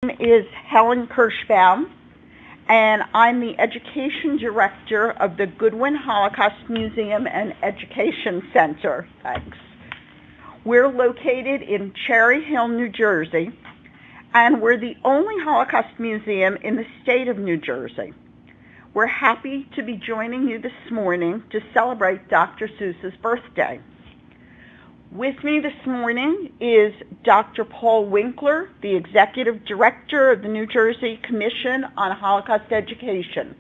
name is Helen Kirschbaum, and I'm the Education Director of the Goodwin Holocaust Museum and Education Center. Thanks. We're located in Cherry Hill, New Jersey, and we're the only Holocaust museum in the state of New Jersey. We're happy to be joining you this morning to celebrate Dr. Seuss's birthday. With me this morning is Dr. Paul Winkler, the Executive Director of the New Jersey Commission on Holocaust Education.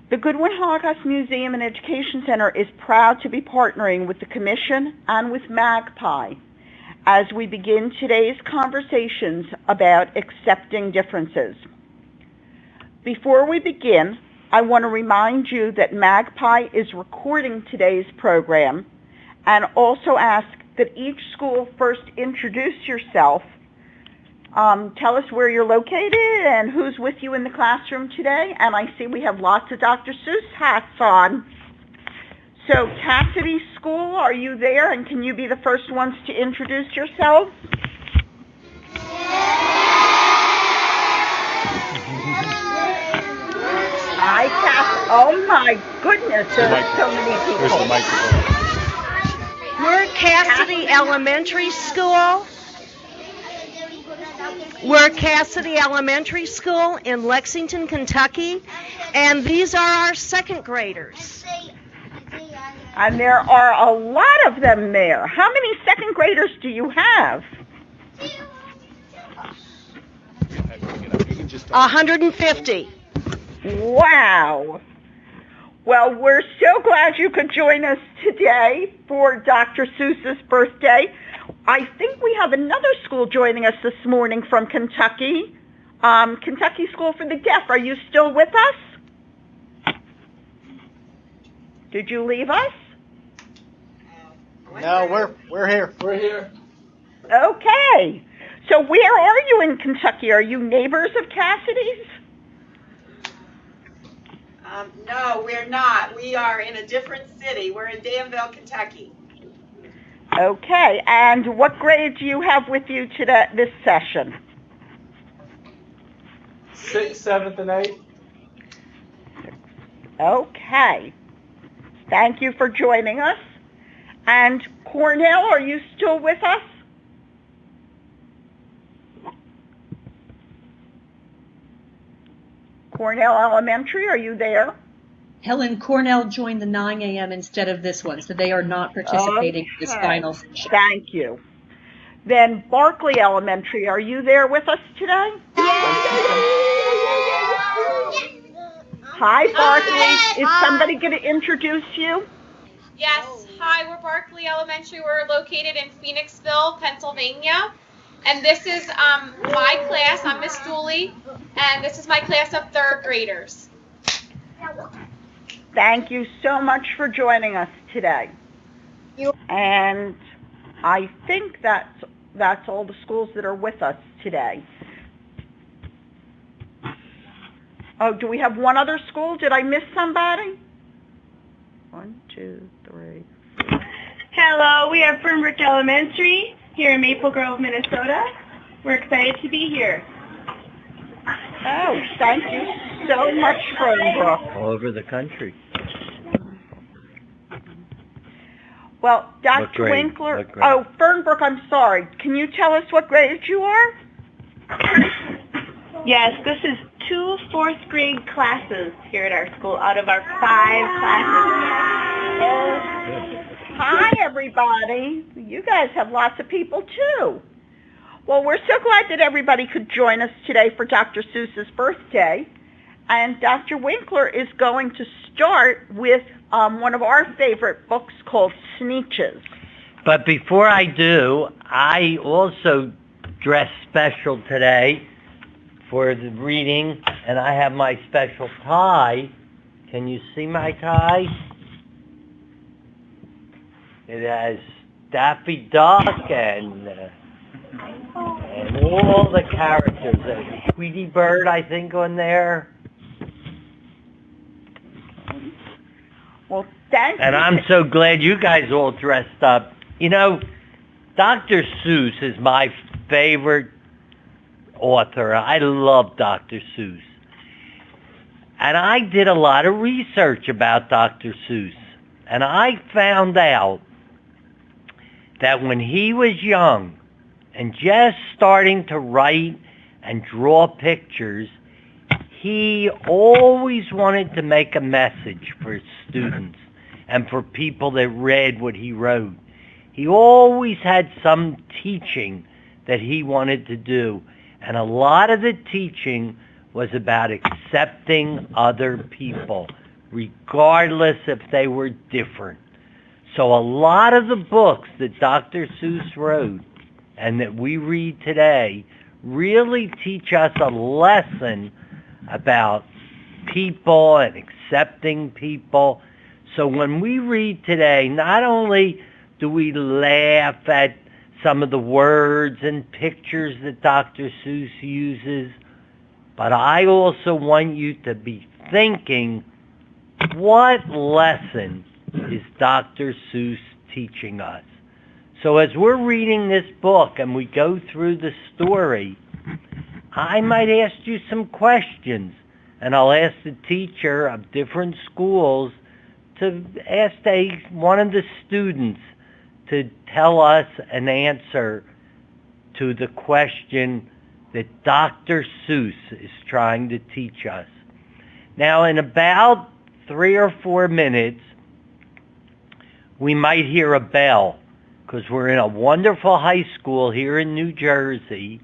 The Goodwin Holocaust Museum and Education Center is proud to be partnering with the Commission and with MAGPIE as we begin today's conversations about accepting differences. Before we begin, I want to remind you that MAGPIE is recording today's program and also ask that each school first introduce yourself, tell us where you're located and who's with you in the classroom today. And I see we have lots of Dr. Seuss hats on. So Cassidy School, are you there? And can you be the first ones to introduce yourselves? Hi, Cass. Oh my goodness, there's so many people. Where's the microphone? We're Cassidy Elementary School. We're Cassidy Elementary School in Lexington, Kentucky, and these are our second graders. And there are a lot of them there. How many second graders do you have? 150. Wow. Well, we're so glad you could join us today for Dr. Seuss's birthday. I think we have another school joining us this morning from Kentucky, Kentucky School for the Deaf. Are you still with us? Did you leave us? No, we're here. We're here. Okay. So where are you in Kentucky? Are you neighbors of Cassidy's? No, we're not. We are in a different city. We're in Danville, Kentucky. Okay, and what grade do you have with you today, this session? 6th, 7th, and 8th. Okay. Thank you for joining us. And Cornell, are you still with us? Cornell Elementary, are you there? Helen, Cornell joined the 9 a.m. instead of this one, so they are not participating in this final session. Thank you. Then Barclay Elementary, are you there with us today? Hi, Barclay. Is somebody going to introduce you? Yes. Hi, we're Barclay Elementary. We're located in Phoenixville, Pennsylvania. And this is my class. I'm Miss Dooley, and this is my class of third graders. Thank you so much for joining us today. And I think that's all the schools that are with us today. Oh, do we have one other school? Did I miss somebody? 1, 2, 3, 4. Hello, we are Fernbrook Elementary here in Maple Grove, Minnesota. We're excited to be here. Oh, thank you so much, Fernbrook. All over the country. Well, Dr. Winkler, oh, Fernbrook, I'm sorry. Can you tell us what grade you are? Yes, this is 2 fourth grade classes here at our school out of our 5 classes. Hi, everybody. You guys have lots of people, too. Well, we're so glad that everybody could join us today for Dr. Seuss's birthday. And Dr. Winkler is going to start with one of our favorite books called Sneetches. But before I do, I also dressed special today for the reading, and I have my special tie. Can you see my tie? It has Daffy Duck and all the characters. Tweety Bird, I think, on there. Well, thank you. And I'm so glad you guys all dressed up. You know, Dr. Seuss is my favorite author. I love Dr. Seuss. And I did a lot of research about Dr. Seuss. And I found out that when he was young and just starting to write and draw pictures, he always wanted to make a message for his students and for people that read what he wrote. He always had some teaching that he wanted to do, and a lot of the teaching was about accepting other people, regardless if they were different. So a lot of the books that Dr. Seuss wrote and that we read today really teach us a lesson about people and accepting people. So when we read today, not only do we laugh at some of the words and pictures that Dr. Seuss uses, but I also want you to be thinking, what lesson is Dr. Seuss teaching us? So as we're reading this book and we go through the story, I might ask you some questions, and I'll ask the teacher of different schools to ask one of the students to tell us an answer to the question that Dr. Seuss is trying to teach us. Now, in about 3 or 4 minutes, we might hear a bell, because we're in a wonderful high school here in New Jersey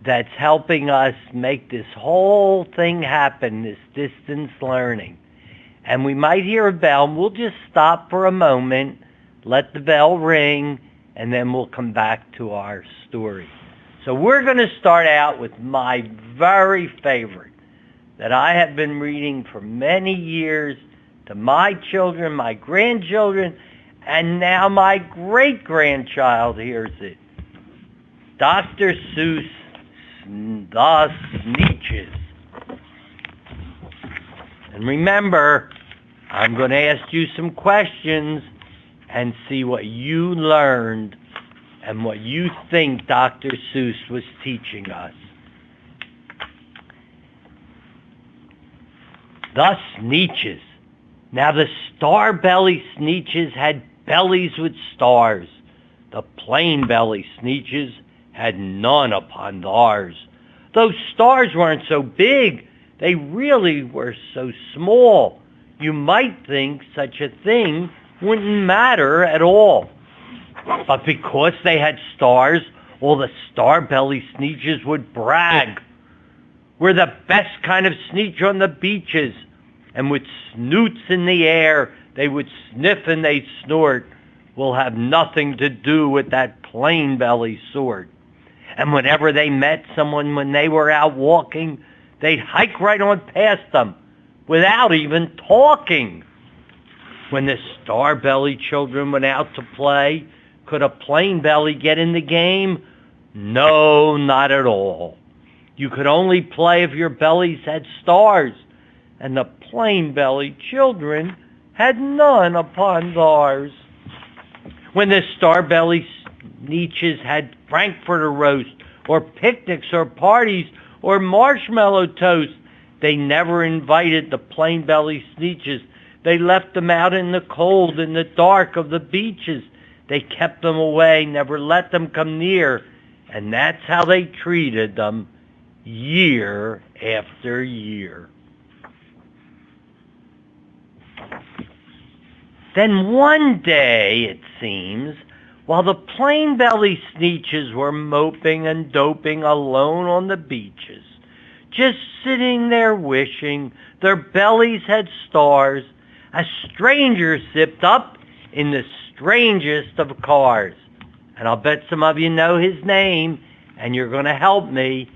that's helping us make this whole thing happen, this distance learning. And we might hear a bell, and we'll just stop for a moment, let the bell ring, and then we'll come back to our story. So we're going to start out with my very favorite that I have been reading for many years to my children, my grandchildren, and now my great-grandchild hears it. Dr. Seuss, The Sneetches. And remember, I'm going to ask you some questions and see what you learned and what you think Dr. Seuss was teaching us. The Sneetches. Now the star-belly Sneetches had bellies with stars. The plain-belly Sneetches had none upon theirs. Those stars weren't so big, they really were so small. You might think such a thing wouldn't matter at all. But because they had stars, all the star-belly Sneetches would brag. We're the best kind of Sneetch on the beaches. And with snoots in the air, they would sniff and they'd snort. We'll have nothing to do with that plain-belly sort. And whenever they met someone when they were out walking, they'd hike right on past them without even talking. When the star-belly children went out to play, could a plain belly get in the game? No, not at all. You could only play if your bellies had stars, and the plain belly children had none upon theirs. When the star-belly Sneetches had Frankfurter roast, or picnics, or parties, or marshmallow toast, they never invited the plain belly Sneetches. They left them out in the cold, in the dark of the beaches. They kept them away, never let them come near. And that's how they treated them year after year. Then one day, it seems, while the plain belly Sneetches were moping and doping alone on the beaches, just sitting there wishing their bellies had stars, a stranger zipped up in the strangest of cars. And I'll bet some of you know his name, and you're going to help me.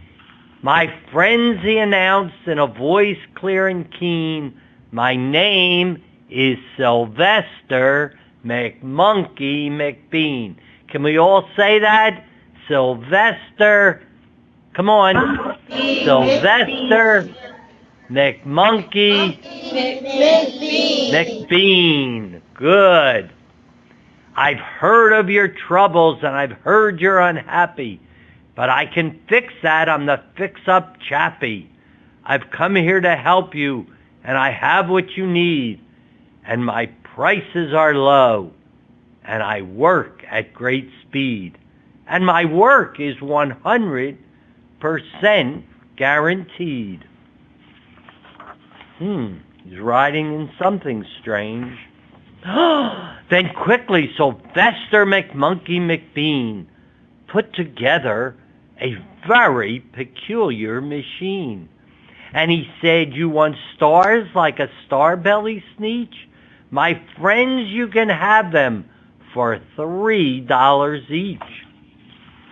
My friends, he announced in a voice clear and keen, my name is Sylvester McMonkey McBean. Can we all say that? Sylvester, come on. Sylvester McMonkey McBean. Good. I've heard of your troubles and I've heard you're unhappy. But I can fix that. I'm the fix-up chappie. I've come here to help you, and I have what you need. And my prices are low, and I work at great speed. And my work is 100% guaranteed. He's riding in something strange. Then quickly Sylvester McMonkey McBean put together a very peculiar machine. And he said, you want stars like a Starbelly Sneetch? My friends, you can have them for $3 each.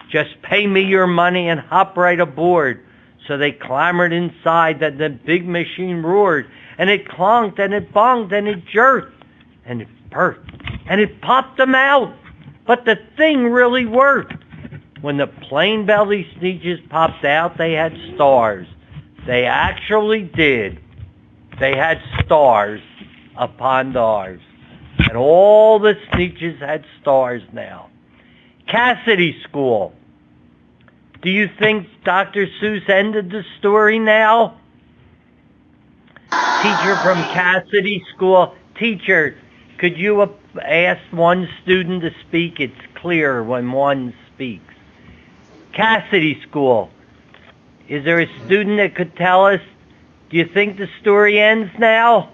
Just pay me your money and hop right aboard. So they clambered inside, that the big machine roared, and it clonked, and it bonged, and it jerked, and it burst, and it popped them out. But the thing really worked. When the plain belly Sneetches popped out, they had stars. They actually did. They had stars upon stars. And all the Sneetches had stars now. Cassidy School. Do you think Dr. Seuss ended the story now? Teacher from Cassidy School. Teacher, could you ask one student to speak? It's clear when one speaks. Cassidy School. Is there a student that could tell us, do you think the story ends now?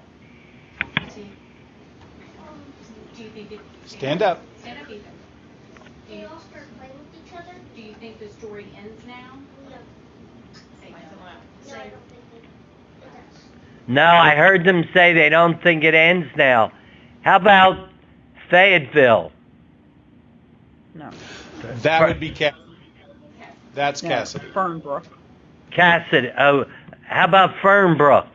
Stand up. Stand up, Ethan. They all start playing with each other? Do you think the story ends now? No. Say no. No, I don't think it does. No, I heard them say they don't think it ends now. How about Fayetteville? No. That would be Cassidy. That's No, Cassidy. Fernbrook. Cassidy. Oh, how about Fernbrook?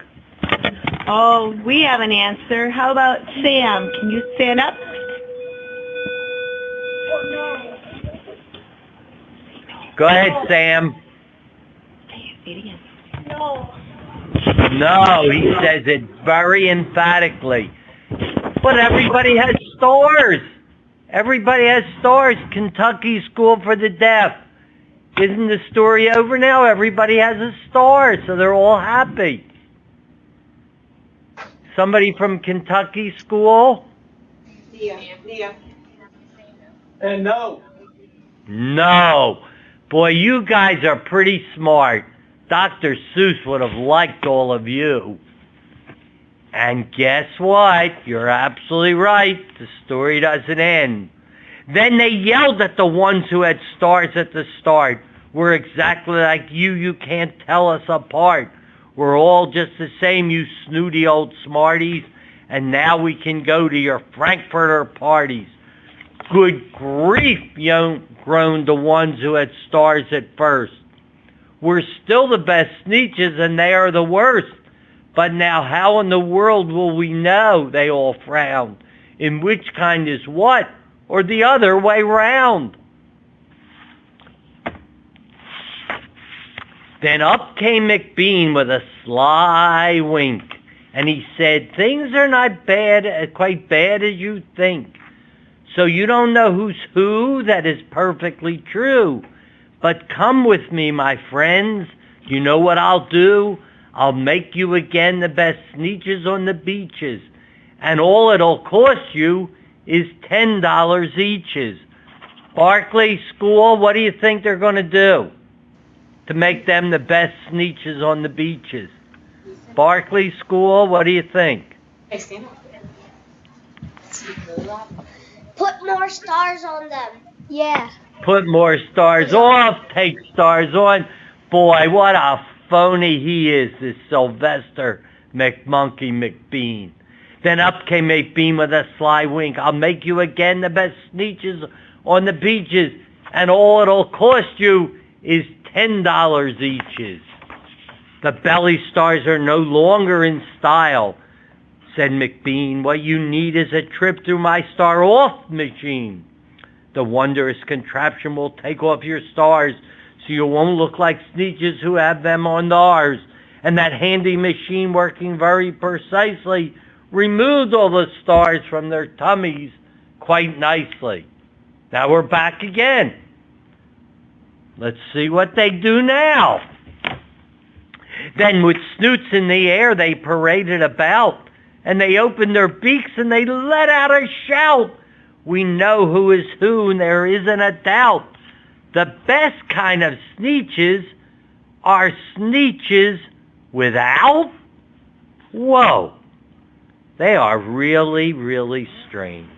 Oh, we have an answer. How about Sam? Can you stand up? Go ahead, Sam. Say it again. No. No, he says it very emphatically. But everybody has stars. Everybody has stars. Kentucky School for the Deaf. Isn't the story over now? Everybody has a star, so they're all happy. Somebody from Kentucky School? Nia. And no. No. Boy, you guys are pretty smart. Dr. Seuss would have liked all of you. And guess what? You're absolutely right. The story doesn't end. Then they yelled at the ones who had stars at the start. We're exactly like you. You can't tell us apart. We're all just the same, you snooty old smarties. And now we can go to your Frankfurter parties. Good grief, groaned the ones who had stars at first. We're still the best Sneetches and they are the worst. But now how in the world will we know, they all frowned, in which kind is what, or the other way round? Then up came McBean with a sly wink, and he said, things are not quite bad as you think. So you don't know who's who? That is perfectly true. But come with me, my friends. You know what I'll do? I'll make you again the best Sneetches on the beaches. And all it'll cost you is $10 eaches. Barclay School, what do you think they're going to do to make them the best Sneetches on the beaches? Barclay School, what do you think? Put more stars on them. Yeah. Put more stars off, take stars on. Boy, what a phony he is, this Sylvester McMonkey McBean. Then up came McBean with a sly wink. I'll make you again the best Sneetches on the beaches, and all it'll cost you is $10 eaches. The belly stars are no longer in style, said McBean. What you need is a trip through my star-off machine. The wondrous contraption will take off your stars so you won't look like Sneetches who have them on theirs. And that handy machine, working very precisely, removed all the stars from their tummies quite nicely. Now we're back again. Let's see what they do now. Then with snoots in the air, they paraded about, and they opened their beaks and they let out a shout. We know who is who, and there isn't a doubt. The best kind of sneetches are sneetches without. Whoa. They are really, really strange.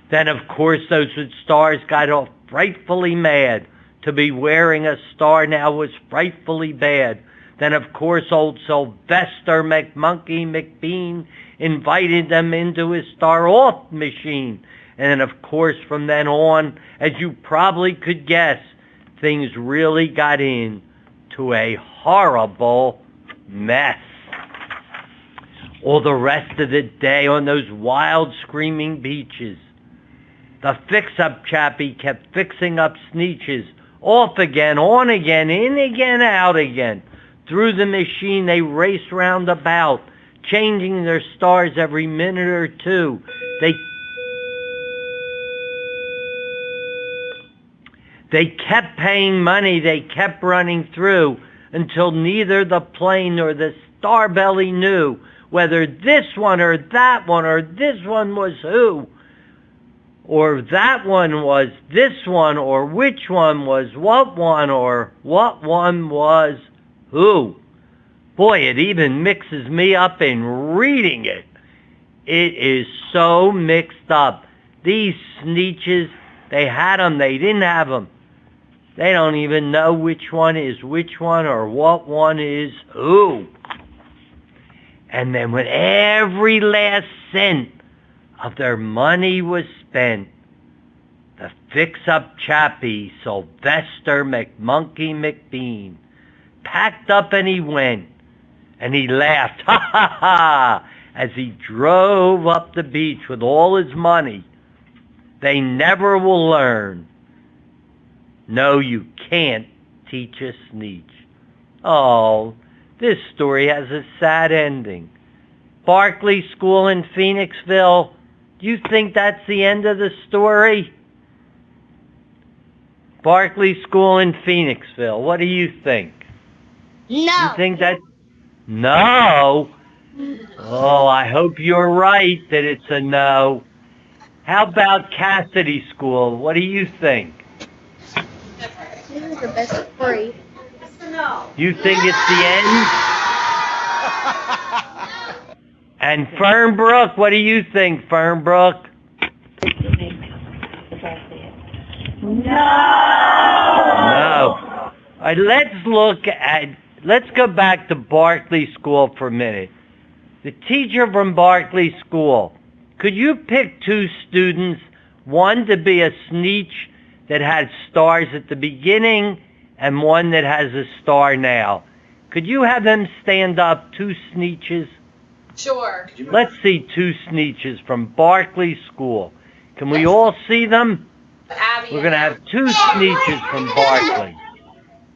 Then, of course, those with stars got all frightfully mad. To be wearing a star now was frightfully bad. Then, of course, old Sylvester McMonkey McBean invited them into his star-off machine. And, of course, from then on, as you probably could guess, things really got into a horrible mess. All the rest of the day on those wild screaming beaches, the fix-up chappie kept fixing up sneetches, off again, on again, in again, out again. Through the machine they raced round about, changing their stars every minute or two. They kept paying money, they kept running through, until neither the plane nor the star belly knew whether this one or that one or this one was who, or that one was this one, or which one was what one, or what one was who. Boy, it even mixes me up in reading it. It is so mixed up. These sneetches, they had them, they didn't have them. They don't even know which one is which one or what one is who. And then when every last cent of their money was spent, the fix-up chappie, Sylvester McMonkey McBean, packed up and he went, and he laughed, ha ha ha, as he drove up the beach with all his money. They never will learn. No, you can't teach a sneetch. Oh, this story has a sad ending. Barclay School in Phoenixville, do you think that's the end of the story? Barclay School in Phoenixville, what do you think? No. You think that? No? Oh, I hope you're right that it's a no. How about Cassidy School? What do you think? This is the best story. You think it's the end? And Fernbrook, what do you think, Fernbrook? No. All right, let's go back to Barclay School for a minute. The teacher from Barclay School, could you pick two students, one to be a sneetch that had stars at the beginning and one that has a star now? Could you have them stand up, two sneetches? Sure. Let's see two sneetches from Barclay School. Can we all see them? Abby. We're going to have two sneetches from Barclay.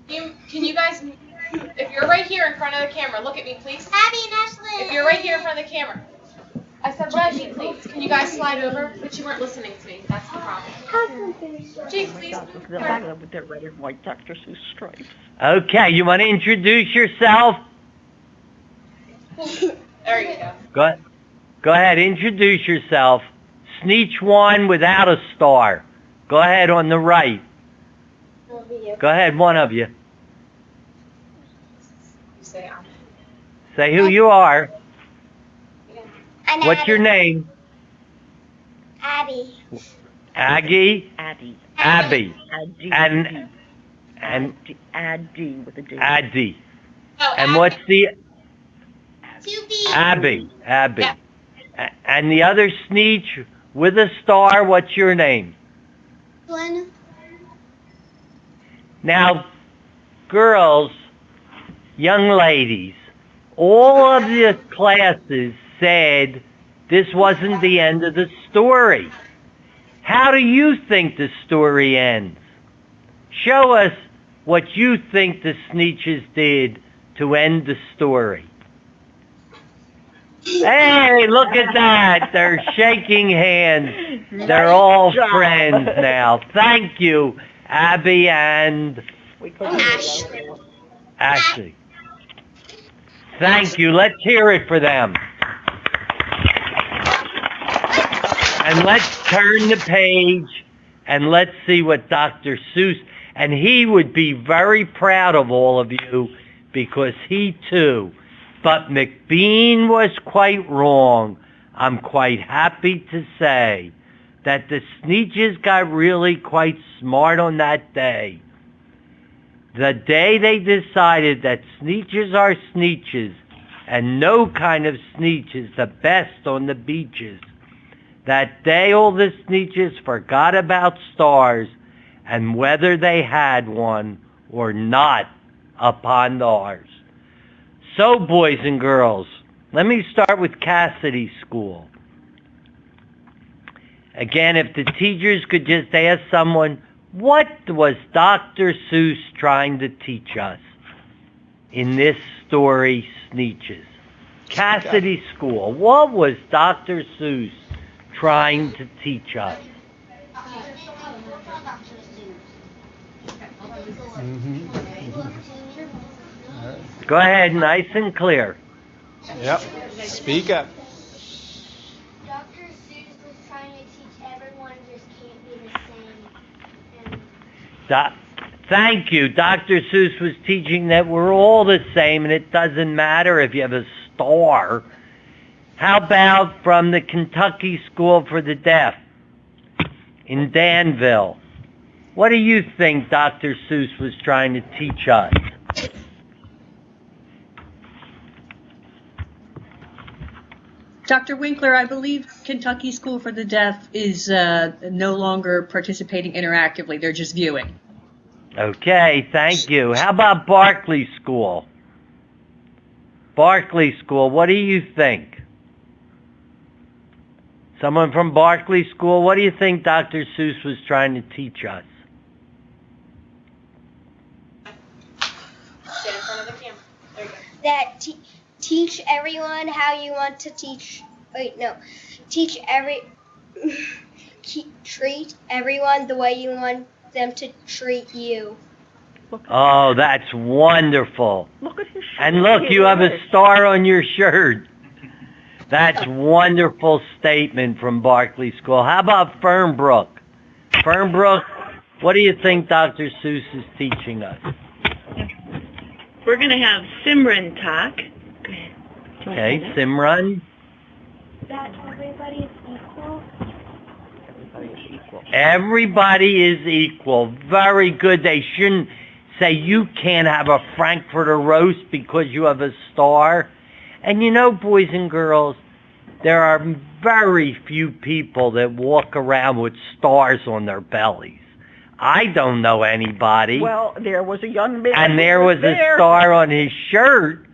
Can you guys, if you're right here in front of the camera, look at me, please. Abby and Ashley. If you're right here in front of the camera. I said, Reggie, please. Can you guys slide over? But you weren't listening to me. That's the problem. Jeez, please. With their red and white Dr. Seuss stripes. Okay, you want to introduce yourself? There you go. Go ahead, introduce yourself. Sneetch one without a star. Go ahead on the right. Go ahead, one of you. Say who you are. What's your name? Abby. Aggie? Addie. Abby. And Addy with a D. Addy. Oh, And Abby. what's the... 2B. Abby. Yeah. And the other sneetch with a star, what's your name? Goodwin. Now, girls, young ladies, all of the classes said this wasn't the end of the story. How do you think the story ends? Show us what you think the sneetches did to end the story. Hey, look at that. They're shaking hands. They're all friends now. Thank you. Abby and Ashley. Ashley. Thank you. Let's hear it for them. And let's turn the page and let's see what Dr. Seuss, and he would be very proud of all of you because he too. But McBean was quite wrong. I'm quite happy to say that the Sneetches got really quite smart on that day. The day they decided that Sneetches are Sneetches and no kind of Sneetch is the best on the beaches. That day all the Sneetches forgot about stars and whether they had one or not upon ours. So, boys and girls, let me start with Cassidy's school. Again, if the teachers could just ask someone, what was Dr. Seuss trying to teach us in this story, Sneetches? Cassidy's school, what was Dr. Seuss trying to teach us? Go ahead, nice and clear. Yep. Speak up. Dr. Seuss was trying to teach everyone just can't be the same. Thank you. Dr. Seuss was teaching that we're all the same and it doesn't matter if you have a star. How about from the Kentucky School for the Deaf in Danville? What do you think Dr. Seuss was trying to teach us? Dr. Winkler, I believe Kentucky School for the Deaf is no longer participating interactively. They're just viewing. Okay, thank you. How about Barclay School? Barclay School, what do you think? Someone from Barclay School, what do you think Dr. Seuss was trying to teach us? Get in front of the camera. There you go. That teach everyone how you want to teach. Wait, no. Treat everyone the way you want them to treat you. Oh, that's wonderful. Look at his shirt. And look, you have a star on your shirt. That's wonderful statement from Barclay School. How about Fernbrook? Fernbrook, what do you think Dr. Seuss is teaching us? We're going to have Simran talk. Okay, Simran. That everybody is equal. Everybody is equal. Very good. They shouldn't say you can't have a Frankfurter roast because you have a star. And you know, boys and girls, there are very few people that walk around with stars on their bellies. I don't know anybody. Well, there was a young man. And there was a star on his shirt,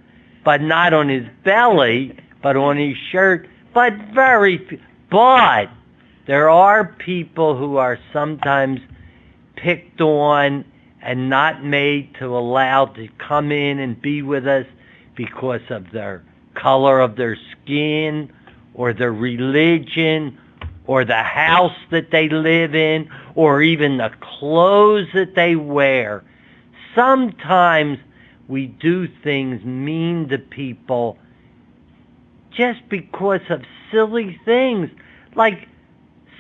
but not on his belly, but on his shirt. But very few. But there are people who are sometimes picked on and not made to allow to come in and be with us because of their color of their skin or their religion or the house that they live in or even the clothes that they wear. Sometimes we do things mean to people just because of silly things. Like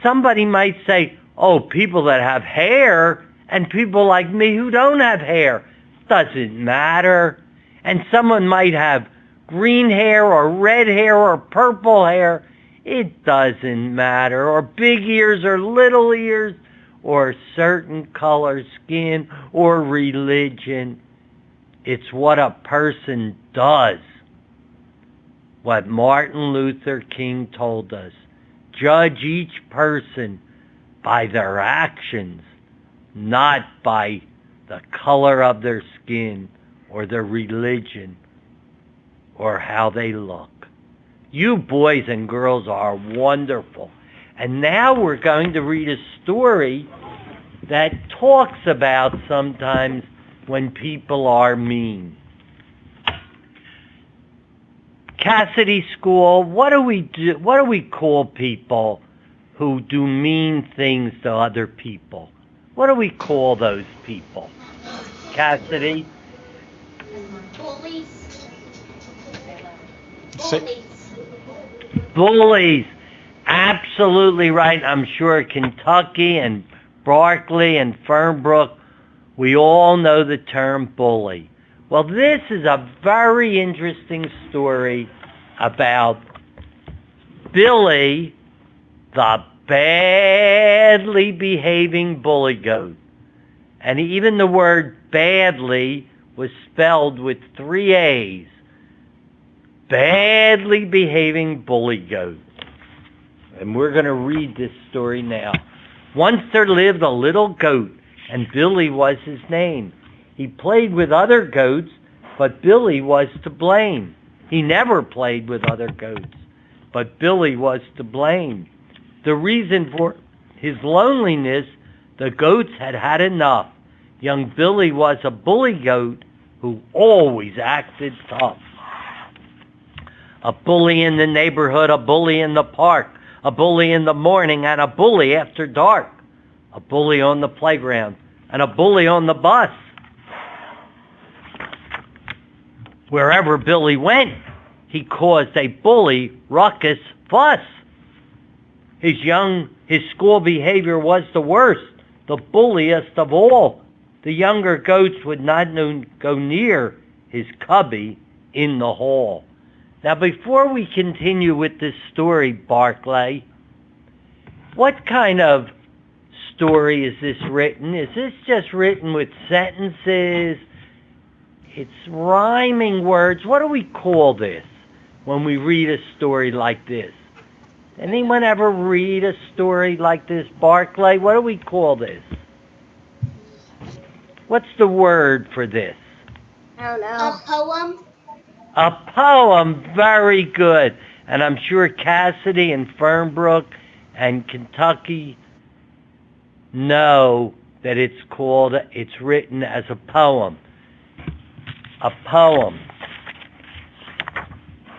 somebody might say, oh, people that have hair and people like me who don't have hair. Doesn't matter. And someone might have green hair or red hair or purple hair. It doesn't matter. Or big ears or little ears or certain color skin or religion. It's what a person does. What Martin Luther King told us. Judge each person by their actions, not by the color of their skin or their religion or how they look. You boys and girls are wonderful. And now we're going to read a story that talks about sometimes when people are mean. Cassidy School, what do we do? What do we call people who do mean things to other people? What do we call those people? Cassidy? Bullies. Say- Bullies. Bullies. Absolutely right. I'm sure Kentucky and Berkeley and Fernbrook, we all know the term bully. Well, this is a very interesting story about Billy, the badly behaving bully goat. And even the word badly was spelled with 3 A's. Badly behaving bully goat. And we're going to read this story now. Once there lived a little goat, and Billy was his name. He played with other goats, but Billy was to blame. He never played with other goats, but Billy was to blame. The reason for his loneliness, the goats had had enough. Young Billy was a bully goat who always acted tough. A bully in the neighborhood, a bully in the park, a bully in the morning, and a bully after dark. A bully on the playground, and a bully on the bus. Wherever Billy went, he caused a bully ruckus fuss. His school behavior was the worst, the bulliest of all. The younger goats would not go near his cubby in the hall. Now, before we continue with this story, Barclay, what kind of story is this written? Is this just written with sentences? It's rhyming words. What do we call this when we read a story like this? Anyone ever read a story like this, Barclay? What do we call this? What's the word for this? I don't know. A poem? A poem. Very good. And I'm sure Cassidy and Fernbrook and Kentucky know that it's written as a poem. A poem.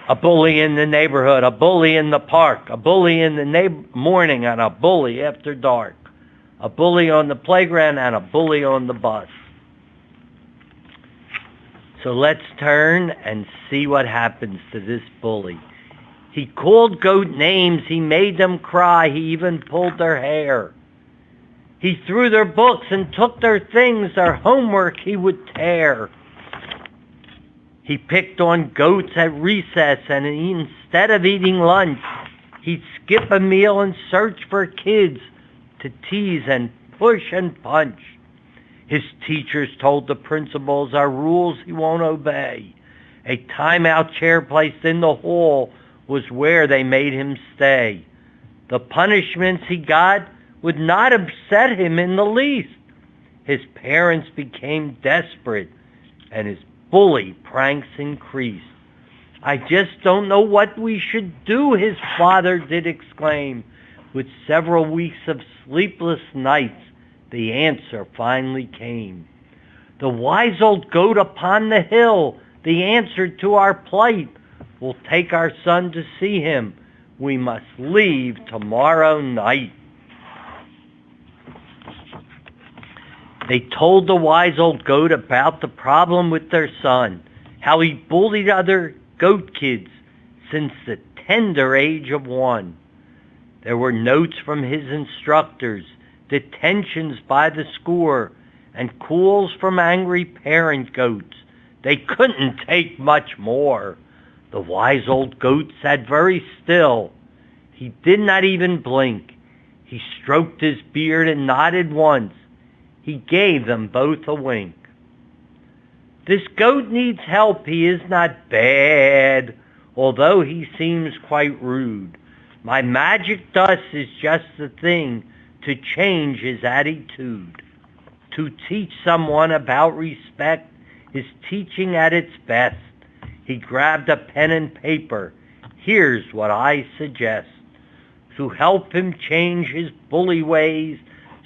A bully in the neighborhood, a bully in the park, a bully in the morning, and a bully after dark. A bully on the playground and a bully on the bus. So let's turn and see what happens to this bully. He called goat names, he made them cry, he even pulled their hair. He threw their books and took their things, their homework he would tear. He picked on goats at recess, and instead of eating lunch, he'd skip a meal and search for kids to tease and push and punch. His teachers told the principals our rules he won't obey. A timeout chair placed in the hall was where they made him stay. The punishments he got would not upset him in the least. His parents became desperate, and his bully pranks increased. I just don't know what we should do, his father did exclaim. With several weeks of sleepless nights, the answer finally came. The wise old goat upon the hill, the answer to our plight. We'll take our son to see him. We must leave tomorrow night. They told the wise old goat about the problem with their son, how he bullied other goat kids since the tender age of 1. There were notes from his instructors, detentions by the score, and calls from angry parent goats. They couldn't take much more. The wise old goat sat very still. He did not even blink. He stroked his beard and nodded once. He gave them both a wink. This goat needs help. He is not bad, although he seems quite rude. My magic dust is just the thing to change his attitude. To teach someone about respect is teaching at its best. He grabbed a pen and paper. Here's what I suggest. To help him change his bully ways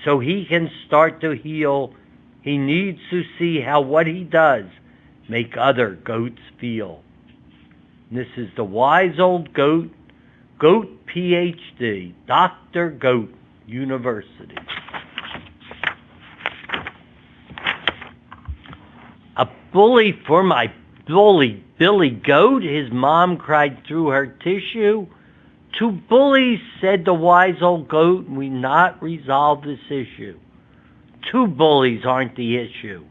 so he can start to heal, he needs to see how what he does make other goats feel. This is the wise old goat, Goat PhD, Dr. Goat University. A bully for my bully Billy Goat, his mom cried through her tissue. 2 bullies, said the wise old goat, we not resolve this issue. 2 bullies aren't the issue.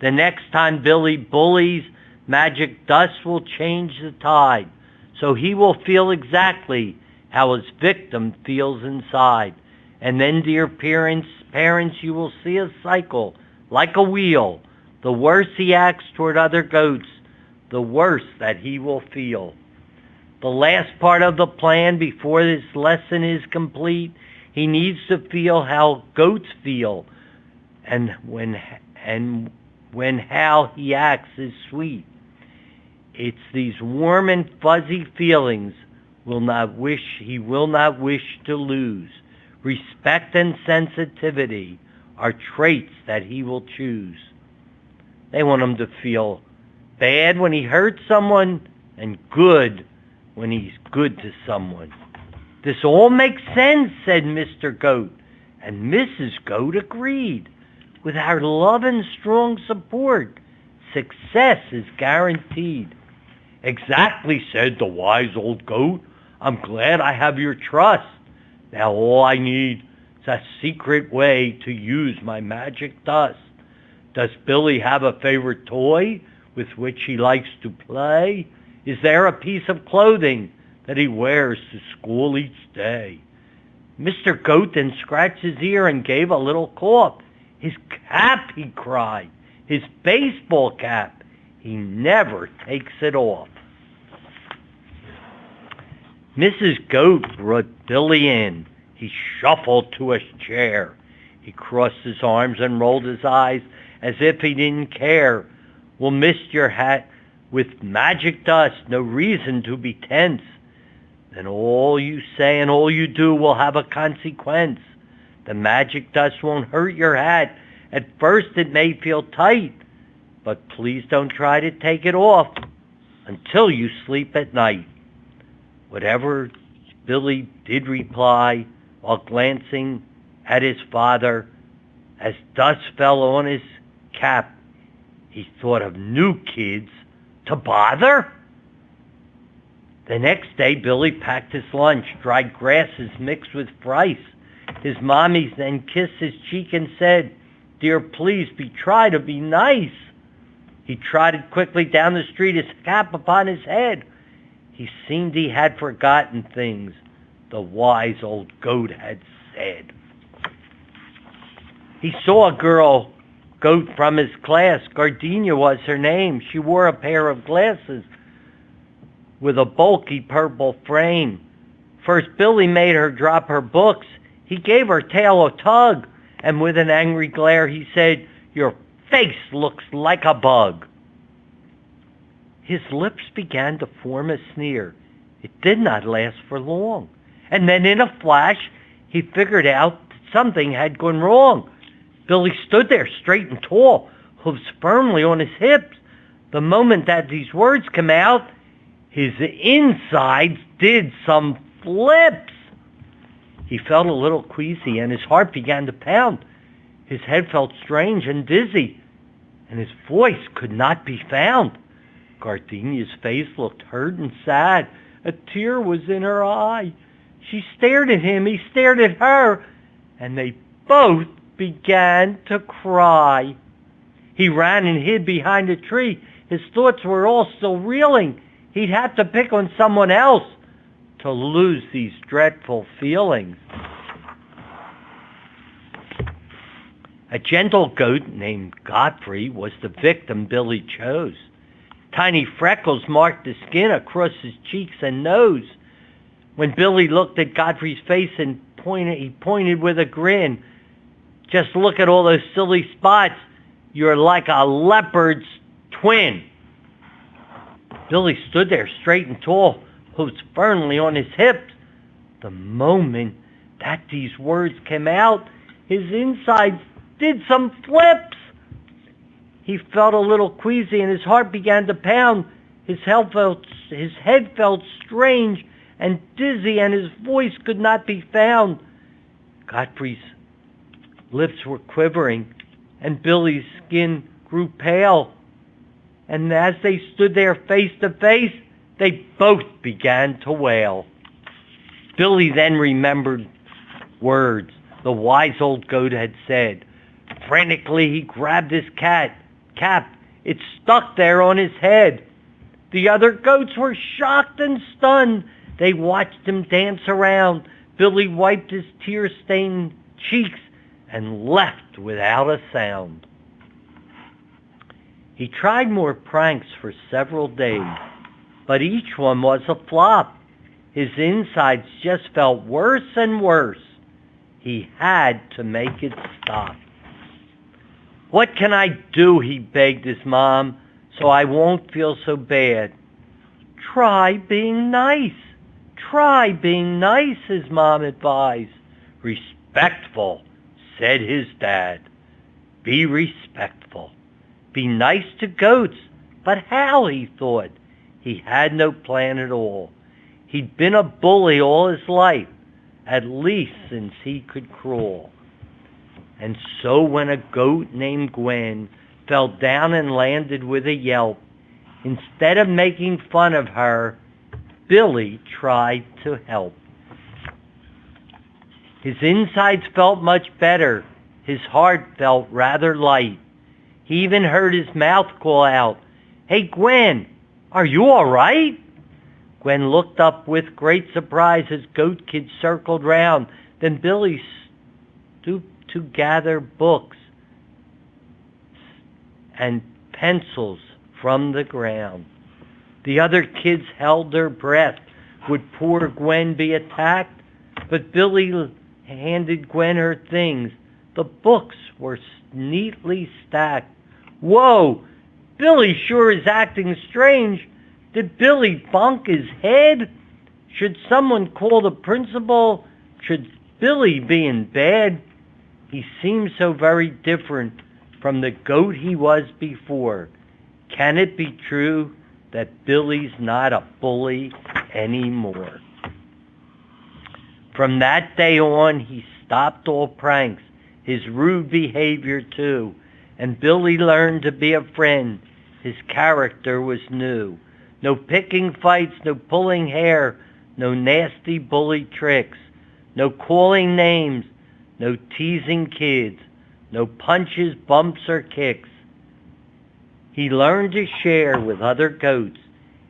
The next time Billy bullies, magic dust will change the tide, so he will feel exactly how his victim feels inside. And then, dear parents, you will see a cycle, like a wheel. The worse he acts toward other goats, the worse that he will feel. The last part of the plan before this lesson is complete, he needs to feel how goats feel, and when how he acts is sweet. It's these warm and fuzzy feelings he will not wish to lose. Respect and sensitivity are traits that he will choose. They want him to feel bad when he hurts someone and good when he's good to someone. This all makes sense, said Mr. Goat, and Mrs. Goat agreed. With our love and strong support, success is guaranteed. Exactly, said the wise old goat. I'm glad I have your trust. Now all I need is a secret way to use my magic dust. Does Billy have a favorite toy with which he likes to play? Is there a piece of clothing that he wears to school each day? Mr. Goat then scratched his ear and gave a little cough. His cap, he cried, his baseball cap. He never takes it off. Mrs. Goat brought Billy in. He shuffled to a chair. He crossed his arms and rolled his eyes as if he didn't care. We'll mist your hat with magic dust, no reason to be tense. Then all you say and all you do will have a consequence. The magic dust won't hurt your hat. At first it may feel tight, but please don't try to take it off until you sleep at night. Whatever Billy did reply while glancing at his father, as dust fell on his cap, he thought of new kids to bother. The next day, Billy packed his lunch, dried grasses mixed with rice. His mommy then kissed his cheek and said, "Dear, please try to be nice." He trotted quickly down the street, his cap upon his head. He seemed he had forgotten things the wise old goat had said. He saw a girl goat from his class. Gardenia was her name. She wore a pair of glasses with a bulky purple frame. First, Billy made her drop her books. He gave her tail a tug, and with an angry glare he said, "Your face looks like a bug." His lips began to form a sneer. It did not last for long. And then in a flash, he figured out that something had gone wrong. Billy stood there straight and tall, hooves firmly on his hips. The moment that these words came out, his insides did some flips. He felt a little queasy and his heart began to pound. His head felt strange and dizzy, and his voice could not be found. Gardenia's face looked hurt and sad. A tear was in her eye. She stared at him, he stared at her, and they both began to cry. He ran and hid behind a tree. His thoughts were all still reeling. He'd have to pick on someone else to lose these dreadful feelings. A gentle goat named Godfrey was the victim Billy chose. Tiny freckles marked the skin across his cheeks and nose. When Billy looked at Godfrey's face and he pointed with a grin. "Just look at all those silly spots. You're like a leopard's twin." Billy stood there straight and tall, hooves firmly on his hips. The moment that these words came out, his insides did some flips. He felt a little queasy and his heart began to pound. His head felt strange and dizzy and his voice could not be found. Godfrey's lips were quivering and Billy's skin grew pale and as they stood there face to face, they both began to wail. Billy then remembered words the wise old goat had said. Frantically, he grabbed his cap. It stuck there on his head. The other goats were shocked and stunned. They watched him dance around. Billy wiped his tear-stained cheeks and left without a sound. He tried more pranks for several days, but each one was a flop. His insides just felt worse and worse. He had to make it stop. What can I do, he begged his mom, so I won't feel so bad? Try being nice. Try being nice, his mom advised. Respectful, said his dad. Be respectful. Be nice to goats. But how, he thought. He had no plan at all. He'd been a bully all his life, at least since he could crawl. And so when a goat named Gwen fell down and landed with a yelp, instead of making fun of her, Billy tried to help. His insides felt much better. His heart felt rather light. He even heard his mouth call out, Hey, Gwen, are you all right? Gwen looked up with great surprise as goat kids circled round. Then Billy stooped to gather books and pencils from the ground. The other kids held their breath. Would poor Gwen be attacked? But Billy handed Gwen her things. The books were neatly stacked. Whoa! Billy sure is acting strange. Did Billy bonk his head? Should someone call the principal? Should Billy be in bed? He seems so very different from the goat he was before. Can it be true that Billy's not a bully anymore? From that day on, he stopped all pranks, his rude behavior too, and Billy learned to be a friend. His character was new. No picking fights, no pulling hair, no nasty bully tricks, no calling names, no teasing kids, no punches, bumps, or kicks. He learned to share with other goats.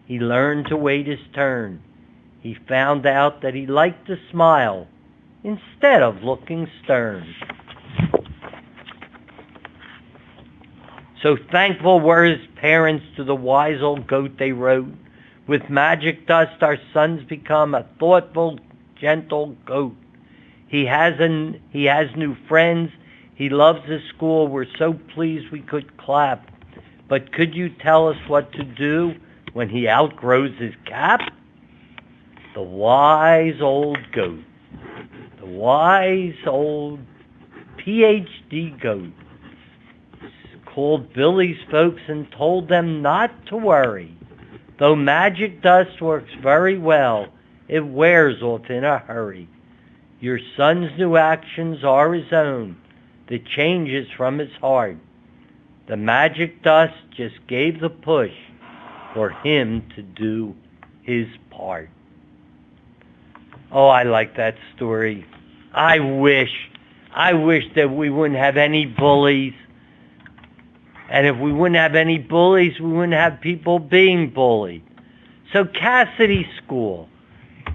He learned to wait his turn. He found out that he liked to smile instead of looking stern. So thankful were his parents to the wise old goat they wrote. With magic dust our sons become a thoughtful, gentle goat. He has new friends. He loves his school. We're so pleased we could clap. But could you tell us what to do when he outgrows his cap? The wise old goat. The wise old PhD goat called Billy's folks and told them not to worry. Though magic dust works very well, it wears off in a hurry. Your son's new actions are his own. The change is from his heart. The magic dust just gave the push for him to do his part. Oh, I like that story. I wish that we wouldn't have any bullies. And if we wouldn't have any bullies, we wouldn't have people being bullied. So Cassidy School,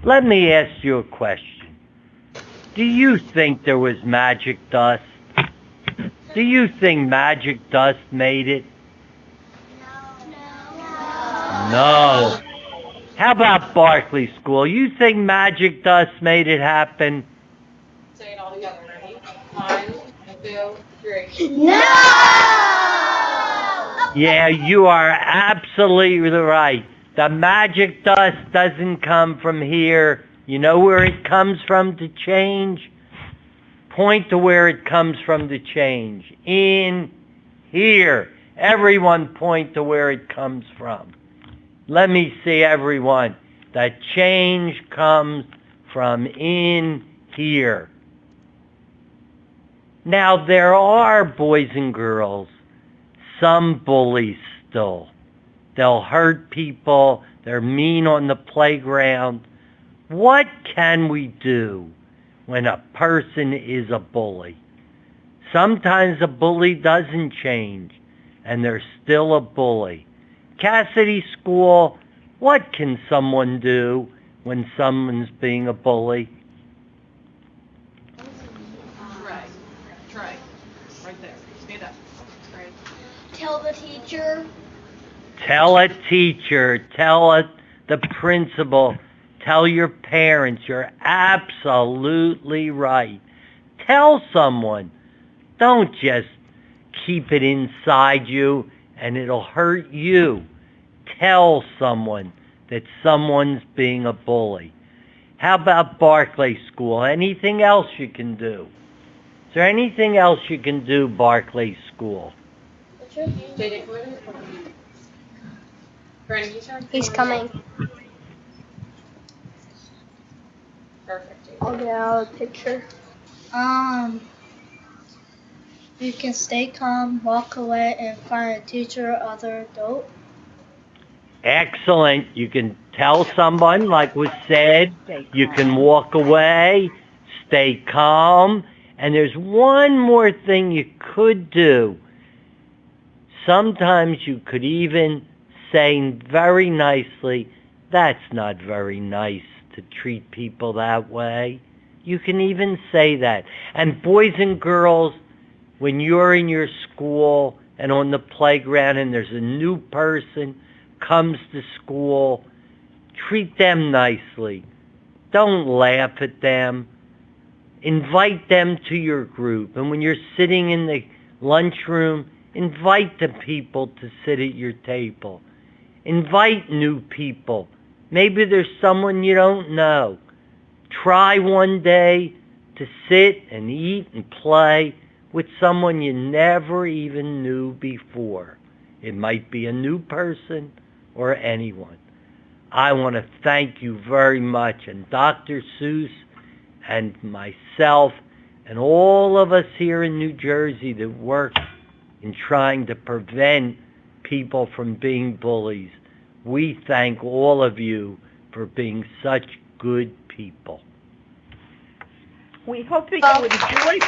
let me ask you a question. Do you think there was magic dust? Do you think magic dust made it? No. How about Barclay School? You think magic dust made it happen? Say it all together, ready? 1, 2, 3. No! Yeah, you are absolutely right. The magic dust doesn't come from here. You know where it comes from to change? Point to where it comes from to change. In here. Everyone point to where it comes from. Let me see everyone. The change comes from in here. Now there are, boys and girls, some bullies still. they'll hurt people, they're mean on the playground. What can we do when a person is a bully? Sometimes a bully doesn't change, and they're still a bully. Cassidy School, what can someone do when someone's being a bully? Try. Right there. Stand up. Right. Tell the teacher. Tell a teacher, the principal, tell your parents. You're absolutely right. Tell someone. Don't just keep it inside you and it'll hurt you. Tell someone that someone's being a bully. How about Barclay School? Anything else you can do? Is there anything else you can do, Barclay School? He's coming. Perfect. I'll get out a picture. You can stay calm, walk away, and find a teacher or other adult. Excellent. You can tell someone, like was said, you can walk away, stay calm, and there's one more thing you could do. Sometimes you could even say very nicely, that's not very nice to treat people that way. You can even say that. And boys and girls, when you're in your school and on the playground and there's a new person comes to school, treat them nicely. Don't laugh at them. Invite them to your group. And when you're sitting in the lunchroom, invite the people to sit at your table. Invite new people. Maybe there's someone you don't know. Try one day to sit and eat and play with someone you never even knew before. It might be a new person or anyone. I want to thank you very much, and Dr. Seuss and myself and all of us here in New Jersey that work in trying to prevent people from being bullies. We thank all of you for being such good people. We hope that you enjoyed.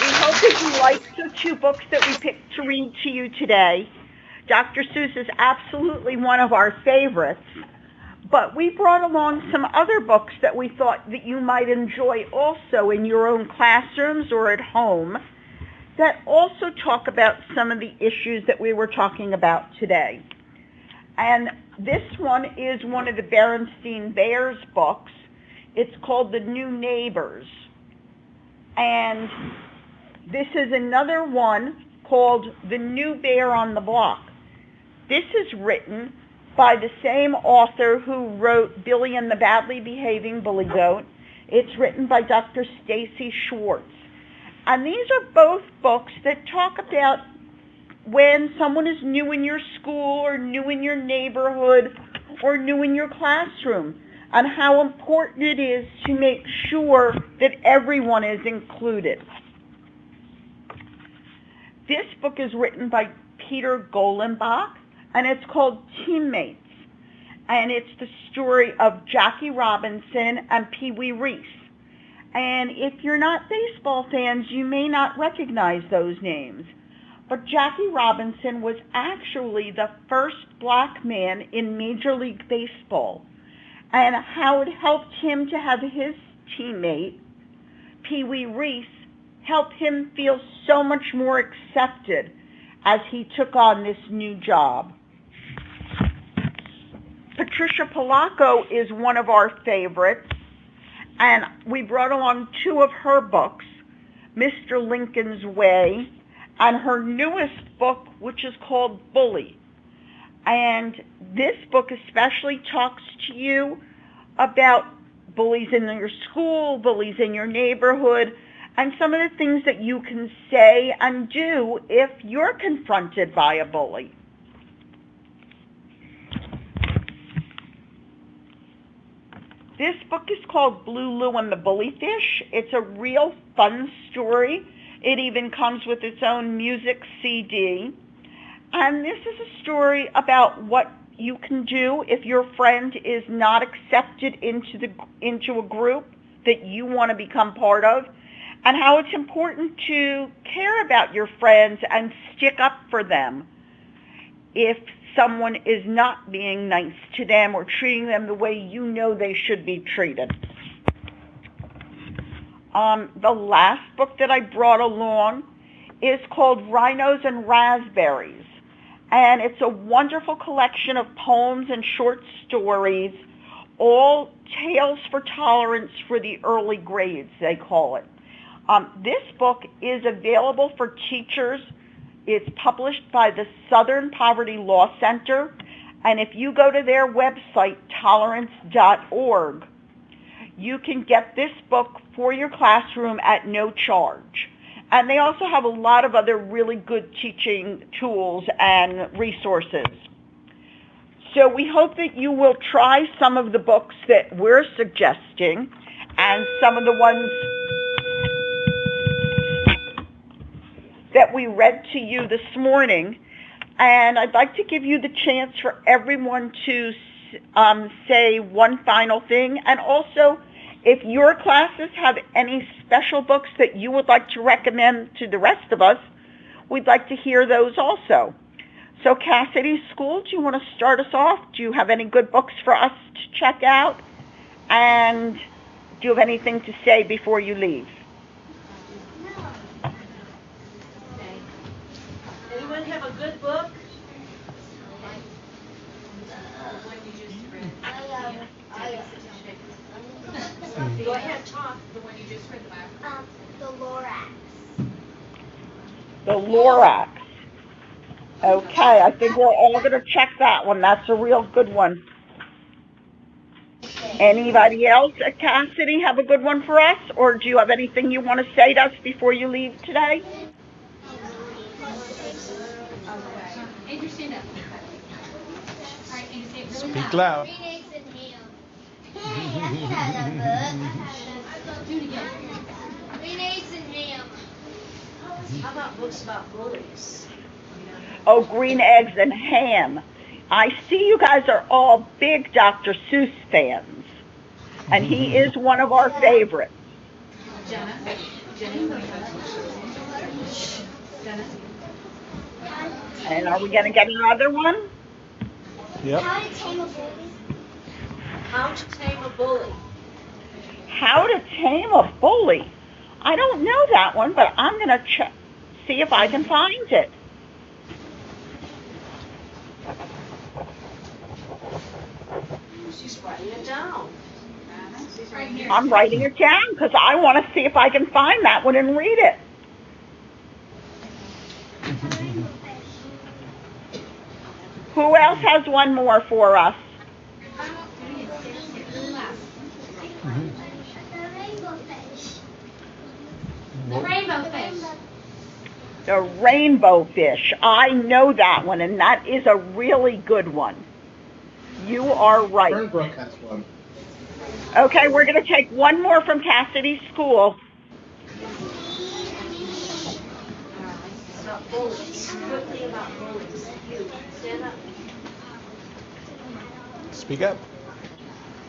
We hope that you liked the two books that we picked to read to you today. Dr. Seuss is absolutely one of our favorites, but we brought along some other books that we thought that you might enjoy also in your own classrooms or at home that also talk about some of the issues that we were talking about today. And this one is one of the Berenstein Bears books. It's called The New Neighbors. And this is another one called The New Bear on the Block. This is written by the same author who wrote Billy and the Badly Behaving Bully Goat. It's written by Dr. Stacy Schwartz. And these are both books that talk about when someone is new in your school or new in your neighborhood or new in your classroom, and how important it is to make sure that everyone is included. This book is written by Peter Golenbach, and it's called Teammates. And it's the story of Jackie Robinson and Pee Wee Reese. And if you're not baseball fans, you may not recognize those names. But Jackie Robinson was actually the first black man in Major League Baseball. And how it helped him to have his teammate, Pee Wee Reese, helped him feel so much more accepted as he took on this new job. Patricia Polacco is one of our favorites, and we brought along two of her books, Mr. Lincoln's Way, and her newest book, which is called Bully. And this book especially talks to you about bullies in your school, bullies in your neighborhood, and some of the things that you can say and do if you're confronted by a bully. This book is called Blue Lou and the Bullyfish. It's a real fun story. It even comes with its own music CD. And this is a story about what you can do if your friend is not accepted into a group that you want to become part of, and how it's important to care about your friends and stick up for them if someone is not being nice to them or treating them the way you know they should be treated. The last book that I brought along is called Rhinos and Raspberries, and it's a wonderful collection of poems and short stories, all tales for tolerance for the early grades, they call it. This book is available for teachers. It's published by the Southern Poverty Law Center, and if you go to their website, tolerance.org, you can get this book for your classroom at no charge. And they also have a lot of other really good teaching tools and resources. So we hope that you will try some of the books that we're suggesting and some of the ones that we read to you this morning. And I'd like to give you the chance for everyone to say one final thing. And also, if your classes have any special books that you would like to recommend to the rest of us, we'd like to hear those also. So Cassidy School, do you want to start us off? Do you have any good books for us to check out? And do you have anything to say before you leave? Anyone have a good book? Go ahead, talk. The one you just read about. The Lorax. The Lorax. Okay, I think we're all going to check that one. That's a real good one. Anybody else at Cassidy have a good one for us? Or do you have anything you want to say to us before you leave today? Andrew, stand up. All right, Andrew, say it really Speak loud. loud. Green eggs and ham. Do it again. Green eggs and ham. How about books about bullies? Oh, Green Eggs and Ham. I see you guys are all big Dr. Seuss fans, and he is one of our favorites. Jenna? And are we going to get another one? Yep. How to tame a bully. How to Tame a Bully. How to Tame a Bully. I don't know that one, but I'm going to see if I can find it. She's writing it down. Right here. I'm writing it down because I want to see if I can find that one and read it. Who else has one more for us? The rainbow fish. The Rainbow Fish. I know that one, and that is a really good one. You are right. Fernbrook has one. Okay, we're going to take one more from Cassidy School. About bullies. Quickly about bullies. You, stand up. Speak up.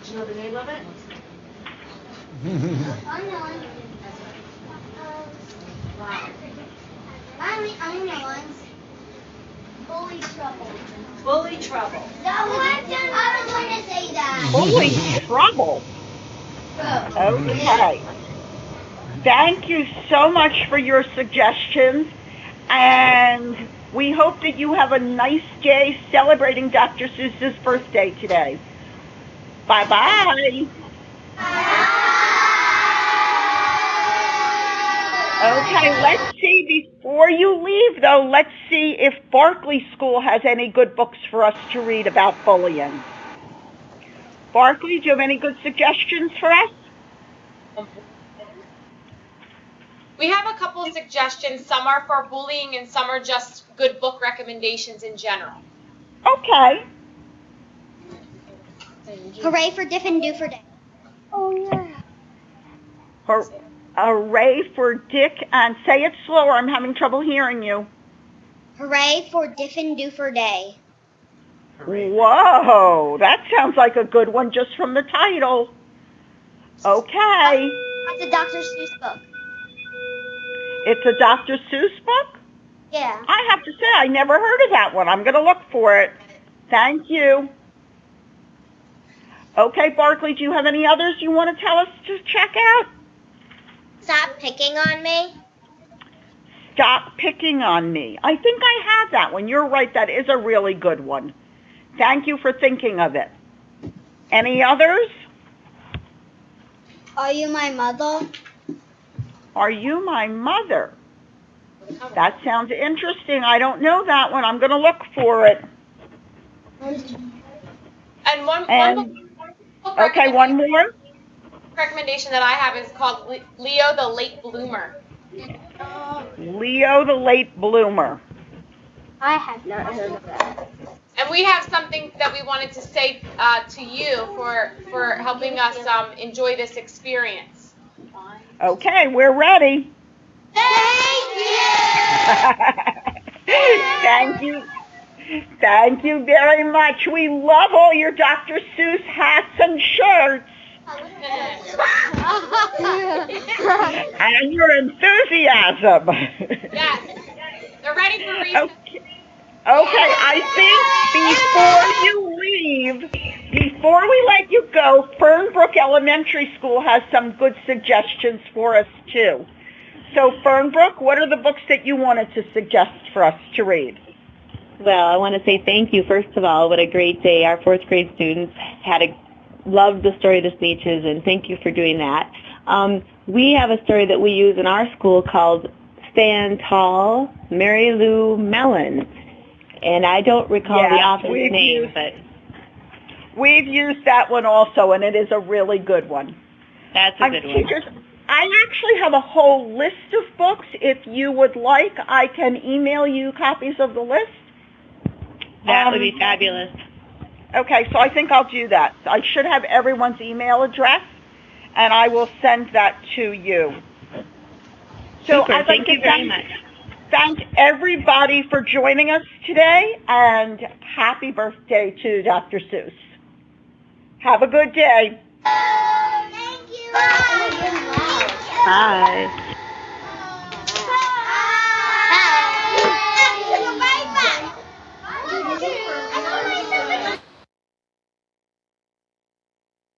Do you know the name of it? Wow. I know one. Bully trouble. Bully Trouble. I don't want to say that. Holy trouble. Okay. Thank you so much for your suggestions, and we hope that you have a nice day celebrating Dr. Seuss's birthday today. Bye-bye. Okay, let's see, before you leave though, let's see if Barkley School has any good books for us to read about bullying. Barkley, do you have any good suggestions for us? We have a couple of suggestions. Some are for bullying and some are just good book recommendations in general. Okay. Hooray for Diff and Do for Day. Oh, yeah. Hooray for Dick, and say it slower, I'm having trouble hearing you. Hooray for Diffin Doofer Day. Whoa, that sounds like a good one just from the title. Okay. It's a Dr. Seuss book. It's a Dr. Seuss book? Yeah. I have to say, I never heard of that one. I'm going to look for it. Thank you. Okay, Barkley, do you have any others you want to tell us to check out? Stop picking on me. Stop Picking on Me. I think I have that one. You're right, that is a really good one. Thank you for thinking of it. Any others? Are you my mother? Are You My Mother? That sounds interesting. I don't know that one. I'm going to look for it. And one book okay, one more. recommendation that I have is called Leo the Late Bloomer. Leo the Late Bloomer. I have not heard of that. And we have something that we wanted to say to you for helping us enjoy this experience. Okay, we're ready. Thank you! Thank you. Thank you very much. We love all your Dr. Seuss hats and shirts. And your enthusiasm. Yes. They're ready for reason. Okay, I think before we let you go, Fernbrook Elementary School has some good suggestions for us too. So Fernbrook, what are the books that you wanted to suggest for us to read? Well, I want to say thank you, first of all. What a great day. Our fourth grade students loved the story The Sneetches, and thank you for doing that. We have a story that we use in our school called Stand Tall, Mary Lou Mellon. And I don't recall the author's name, but we've used that one also, and it is a really good one. That's a good one. Teachers, I actually have a whole list of books. If you would like, I can email you copies of the list. That would be fabulous. Okay, so I think I'll do that. I should have everyone's email address, and I will send that to you. So Super. Thank you very much. Thank everybody for joining us today, and happy birthday to Dr. Seuss. Have a good day. Thank you. Bye. Bye.